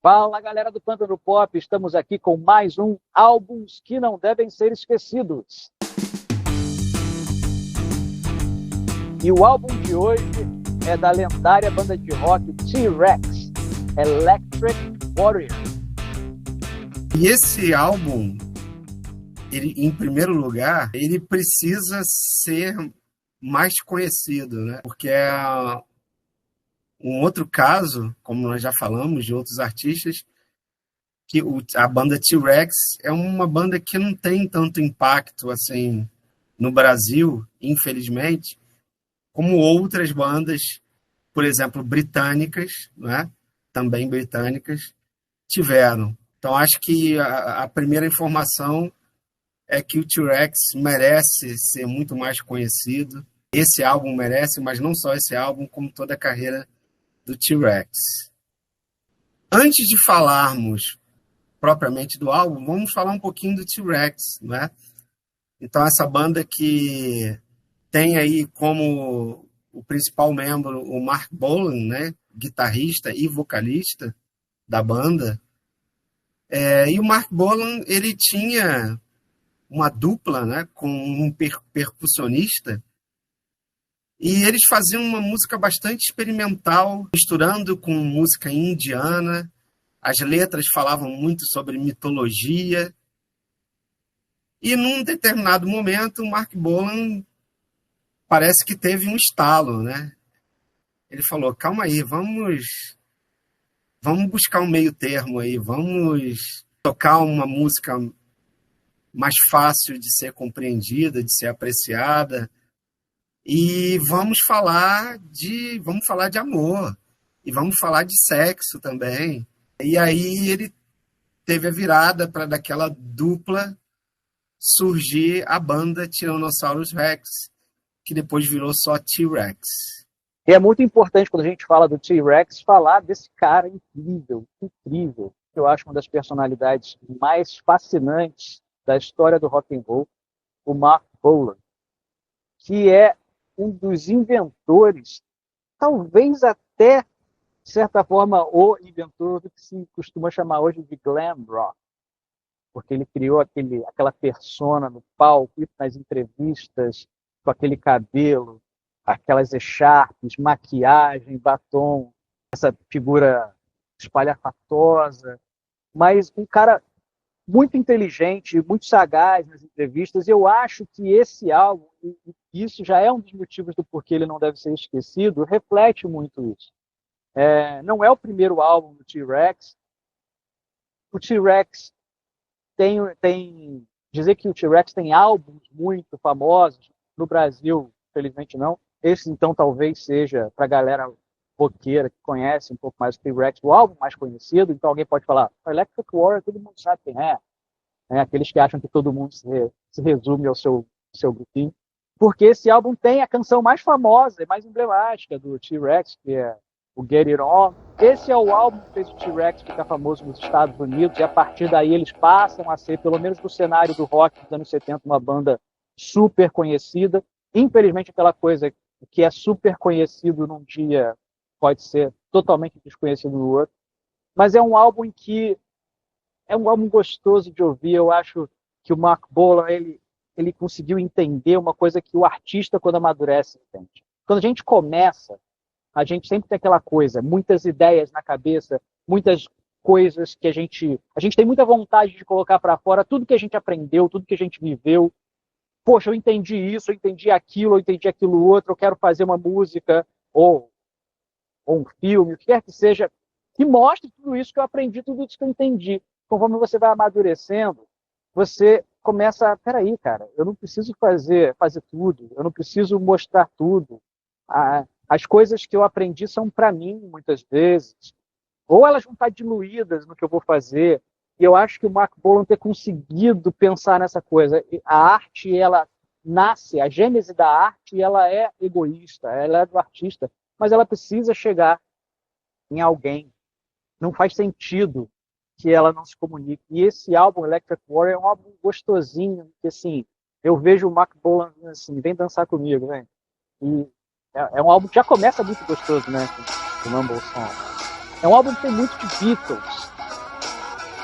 Fala, galera do Pântano Pop, estamos aqui com mais um Álbuns que não devem ser esquecidos. E o álbum de hoje é da lendária banda de rock T-Rex, Electric Warrior. E esse álbum, ele, em primeiro lugar, ele precisa ser mais conhecido, né? Porque é um outro caso, como nós já falamos, de outros artistas, que a banda T-Rex é uma banda que não tem tanto impacto assim no Brasil, infelizmente, como outras bandas, por exemplo, britânicas, né? Também britânicas, tiveram. Então, acho que a primeira informação é que o T-Rex merece ser muito mais conhecido. Esse álbum merece, mas não só esse álbum, como toda a carreira do T-Rex. Antes de falarmos propriamente do álbum, vamos falar um pouquinho do T-Rex, né? Então, essa banda que tem aí como o principal membro o Mark Bolan, né? Guitarrista e vocalista da banda. E o Mark Bolan, ele tinha uma dupla, né, com um percussionista, e eles faziam uma música bastante experimental, misturando com música indiana. As letras falavam muito sobre mitologia. E num determinado momento, o Mark Bolan parece que teve um estalo, né? Ele falou: calma aí, vamos buscar um meio termo aí, vamos tocar uma música mais fácil de ser compreendida, de ser apreciada, e vamos falar de amor, e vamos falar de sexo também. E aí ele teve a virada para daquela dupla surgir a banda Tyrannosaurus Rex, que depois virou só T-Rex. E é muito importante, quando a gente fala do T-Rex, falar desse cara incrível, incrível. Eu acho uma das personalidades mais fascinantes da história do rock and roll, o Mark Bolan, que é um dos inventores, talvez até, de certa forma, o inventor do que se costuma chamar hoje de glam rock, porque ele criou aquela persona no palco e nas entrevistas, com aquele cabelo, aquelas echarpes, maquiagem, batom, essa figura espalhafatosa, mas um cara muito inteligente, muito sagaz nas entrevistas, e eu acho que esse álbum, e isso já é um dos motivos do porquê ele não deve ser esquecido, reflete muito isso. Não é o primeiro álbum do T-Rex. O T-Rex dizer que o T-Rex tem álbuns muito famosos, no Brasil, felizmente não. Esse, então, talvez seja, para a galera roqueira que conhece um pouco mais o T-Rex, o álbum mais conhecido. Então alguém pode falar: Electric Warrior, todo mundo sabe quem é. Aqueles que acham que todo mundo se resume ao seu grupinho. Porque esse álbum tem a canção mais famosa e mais emblemática do T-Rex, que é o Get It On. Esse é o álbum que fez o T-Rex ficar famoso nos Estados Unidos, e a partir daí eles passam a ser, pelo menos no cenário do rock dos anos 70, uma banda super conhecida. Infelizmente, aquela coisa que é super conhecido num dia pode ser totalmente desconhecido no outro. Mas é um álbum que é um álbum gostoso de ouvir. Eu acho que o Mark Bolan, ele conseguiu entender uma coisa que o artista, quando amadurece, entende. Quando a gente começa, a gente sempre tem aquela coisa, muitas ideias na cabeça, muitas coisas que a gente tem muita vontade de colocar para fora, tudo que a gente aprendeu, tudo que a gente viveu. Poxa, eu entendi isso, eu entendi aquilo outro, eu quero fazer uma música ou um filme, o que quer que seja, que mostre tudo isso que eu aprendi, tudo isso que eu entendi. Conforme você vai amadurecendo, você começa, peraí, cara, eu não preciso fazer tudo, eu não preciso mostrar tudo. As coisas que eu aprendi são para mim, muitas vezes. Ou elas vão estar diluídas no que eu vou fazer. E eu acho que o Mark Bolan ter conseguido pensar nessa coisa. A arte, ela nasce, a gênese da arte, ela é egoísta, ela é do artista, mas ela precisa chegar em alguém. Não faz sentido que ela não se comunique. E esse álbum, Electric Warrior, é um álbum gostosinho, que assim, eu vejo o Mark Bolan assim, vem dançar comigo, e é um álbum que já começa muito gostoso, né? Com o Mumble Song. É um álbum que tem muito de Beatles,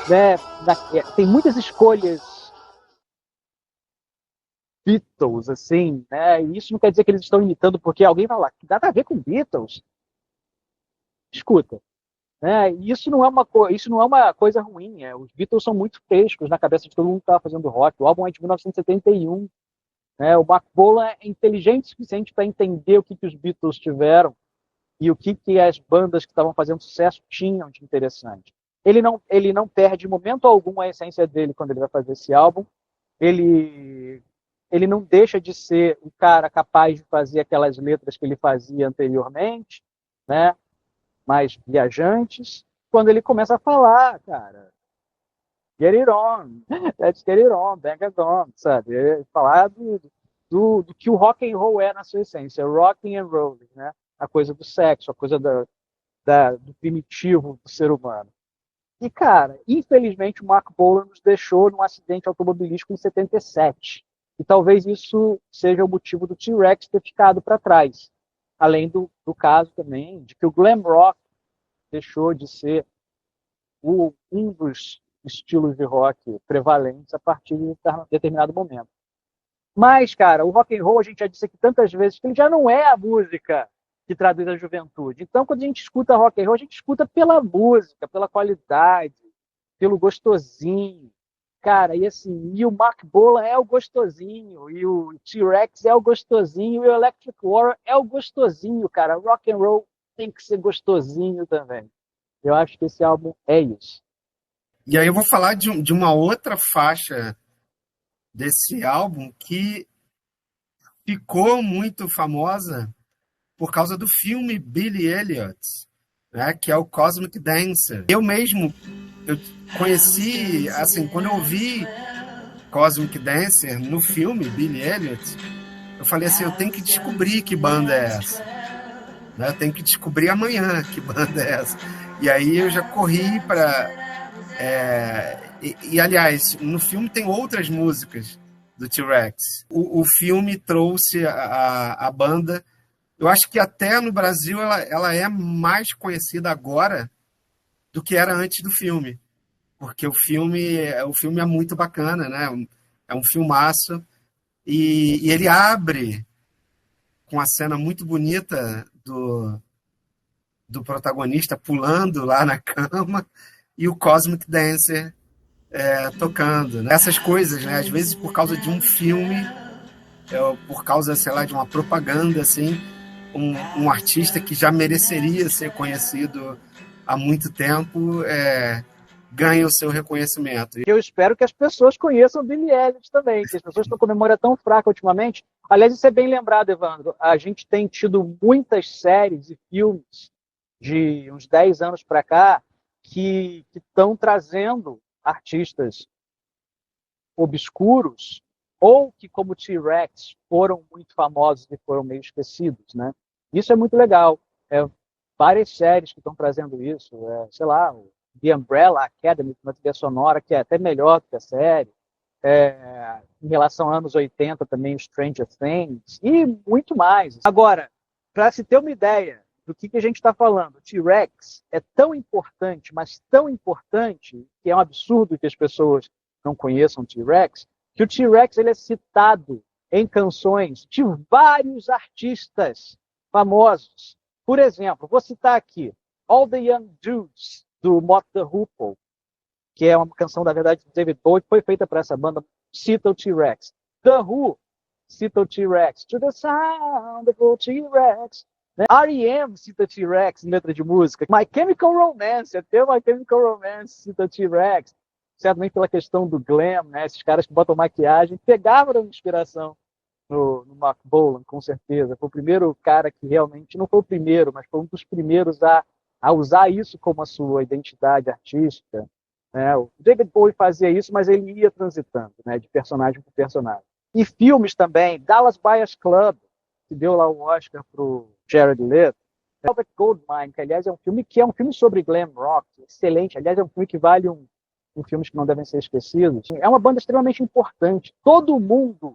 né? Tem muitas escolhas Beatles, assim, né? E isso não quer dizer que eles estão imitando porque alguém vai lá, que dá a ver com Beatles. Escuta, né? E isso não é uma coisa ruim. Os Beatles são muito frescos na cabeça de todo mundo que estava fazendo rock. O álbum é de 1971. Né? O Mark Bolan é inteligente o suficiente para entender o que os Beatles tiveram e o que as bandas que estavam fazendo sucesso tinham de interessante. Ele não perde em momento algum a essência dele quando ele vai fazer esse álbum. Ele, ele não deixa de ser o cara capaz de fazer aquelas letras que ele fazia anteriormente, né? Mais viajantes. Quando ele começa a falar, cara, get it on, let's get it on, bang it on, sabe? Falar do que o rock and roll é na sua essência, rocking and rolling, né? A coisa do sexo, a coisa do primitivo do ser humano. E, cara, infelizmente o Mark Bolan nos deixou num acidente automobilístico em 77. E talvez isso seja o motivo do T-Rex ter ficado para trás. Além do caso também de que o glam rock deixou de ser um dos estilos de rock prevalentes a partir de um determinado momento. Mas, cara, o rock and roll, a gente já disse aqui tantas vezes que ele já não é a música que traduz a juventude. Então, quando a gente escuta rock and roll, a gente escuta pela música, pela qualidade, pelo gostosinho. Cara, e assim, e o Mark Bolan é o gostosinho, e o T-Rex é o gostosinho, e o Electric Warrior é o gostosinho, cara. Rock and roll tem que ser gostosinho também. Eu acho que esse álbum é isso. E aí eu vou falar de uma outra faixa desse álbum que ficou muito famosa por causa do filme Billy Elliot, né, que é o Cosmic Dancer. Eu conheci, assim, quando eu ouvi Cosmic Dancer no filme Billy Elliot, eu falei assim, eu tenho que descobrir que banda é essa. Né? Eu tenho que descobrir amanhã que banda é essa. E aí eu já corri para... aliás, no filme tem outras músicas do T-Rex. O filme trouxe a banda. Eu acho que até no Brasil ela é mais conhecida agora do que era antes do filme. Porque o filme é muito bacana, né? É um filmaço. E ele abre com a cena muito bonita do protagonista pulando lá na cama e o Cosmic Dancer tocando. Né? Essas coisas, né? Às vezes por causa de um filme, por causa, sei lá, de uma propaganda, assim, um artista que já mereceria ser conhecido há muito tempo ganha o seu reconhecimento. Eu espero que as pessoas conheçam o Billy Elliot também, que as pessoas estão com a memória tão fraca ultimamente. Aliás, isso é bem lembrado, Evandro. A gente tem tido muitas séries e filmes de uns 10 anos para cá que estão trazendo artistas obscuros ou que, como T-Rex, foram muito famosos e foram meio esquecidos, né? Isso é muito legal. Várias séries que estão trazendo isso. Sei lá, o The Umbrella Academy, uma trilha sonora que é até melhor do que a série. Em relação a anos 80 também, o Stranger Things e muito mais. Agora, para se ter uma ideia do que a gente está falando, o T-Rex é tão importante, mas tão importante, que é um absurdo que as pessoas não conheçam o T-Rex, que o T-Rex ele é citado em canções de vários artistas famosos. Por exemplo, vou citar aqui All the Young Dudes, do Mott the Hoople, que é uma canção, na verdade, do David Bowie, que foi feita para essa banda, cita o T-Rex. The Who cita o T-Rex. To the sound of the T-Rex. R.E.M. cita T-Rex em letra de música. My Chemical Romance, até My Chemical Romance cita T-Rex. Certamente pela questão do glam, né? Esses caras que botam maquiagem pegavam inspiração no Mark Bolan, com certeza. Foi o primeiro cara que realmente, não foi o primeiro, mas foi um dos primeiros a usar isso como a sua identidade artística. Né? O David Bowie fazia isso, mas ele ia transitando, né? De personagem para personagem. E filmes também, Dallas Buyers Club, que deu lá o Oscar para o Jared Leto, Velvet Goldmine, que aliás é um filme sobre glam rock, excelente, aliás é um filme que vale um filmes que não devem ser esquecidos. É uma banda extremamente importante. Todo mundo,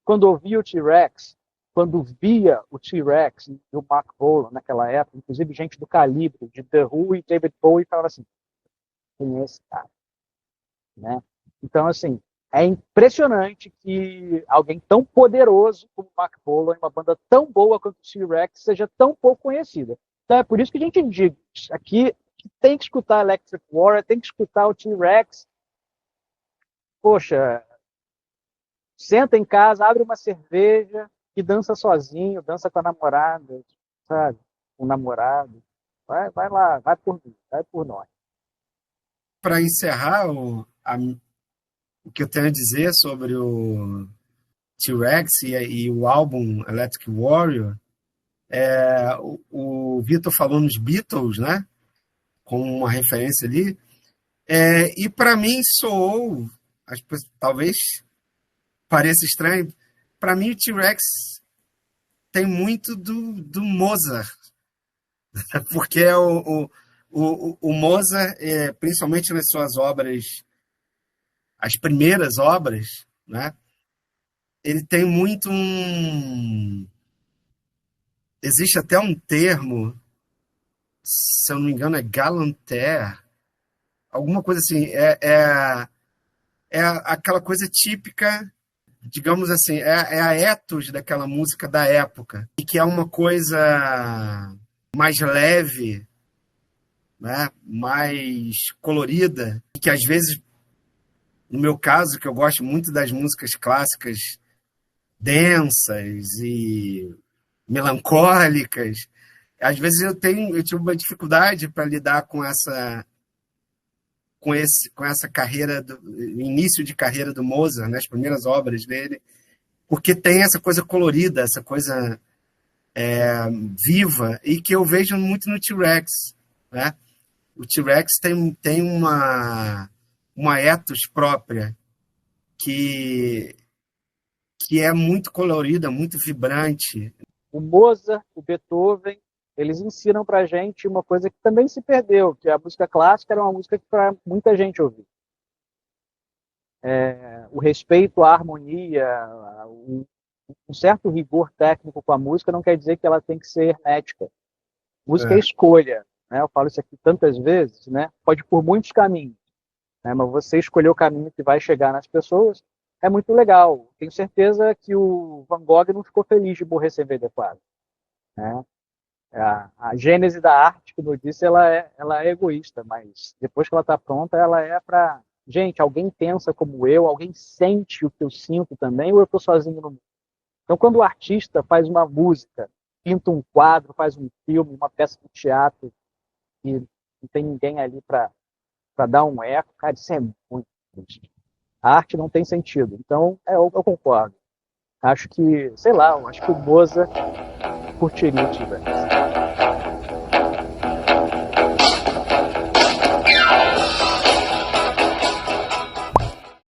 quando ouvia o T-Rex, quando via o T-Rex e o Mark Bolan naquela época, inclusive gente do calibre de The Who e David Bowie, falava assim, quem é esse cara? Né? Então, assim, é impressionante que alguém tão poderoso como o Mark Bolan, uma banda tão boa quanto o T-Rex, seja tão pouco conhecida. Então, é por isso que a gente diz aqui que tem que escutar Electric Warrior, tem que escutar o T-Rex. Poxa, senta em casa, abre uma cerveja e dança sozinho, dança com a namorada, sabe? Com o namorado. Vai lá, vai por mim, vai por nós. Para encerrar, o que eu tenho a dizer sobre o T-Rex e o álbum Electric Warrior, o Vitor falou nos Beatles, né? Como uma referência ali. E para mim soou, talvez pareça estranho, para mim o T-Rex tem muito do Mozart, porque o Mozart, principalmente nas suas obras, as primeiras obras, né? Ele tem muito existe até um termo, se eu não me engano, é galanter, alguma coisa assim, é aquela coisa típica, digamos assim, é a ethos daquela música da época, e que é uma coisa mais leve, né, mais colorida, e que às vezes, no meu caso, que eu gosto muito das músicas clássicas densas e melancólicas, às vezes eu tive uma dificuldade para lidar com essa carreira, início de carreira do Mozart, né, as primeiras obras dele, porque tem essa coisa colorida, essa coisa viva, e que eu vejo muito no T-Rex, né? O T-Rex tem uma ethos própria que, que é muito colorida, muito vibrante. O Mozart, o Beethoven, eles ensinam para a gente uma coisa que também se perdeu, que a música clássica era uma música que para muita gente ouvir. O respeito à harmonia, um certo rigor técnico com a música não quer dizer que ela tem que ser hermética. Música é escolha, né? Eu falo isso aqui tantas vezes, né? Pode ir por muitos caminhos, né? Mas você escolher o caminho que vai chegar nas pessoas é muito legal. Tenho certeza que o Van Gogh não ficou feliz de morrer sem vender quadro, né? A gênese da arte, como eu disse, ela é egoísta, mas depois que ela está pronta, ela é para... Gente, alguém pensa como eu, alguém sente o que eu sinto também, ou eu estou sozinho no mundo? Então, quando o artista faz uma música, pinta um quadro, faz um filme, uma peça de teatro, e não tem ninguém ali para dar um eco, cara, isso é muito triste. A arte não tem sentido. Então, eu concordo. Acho que, sei lá, acho que o Mozart curtiria o T-Rex.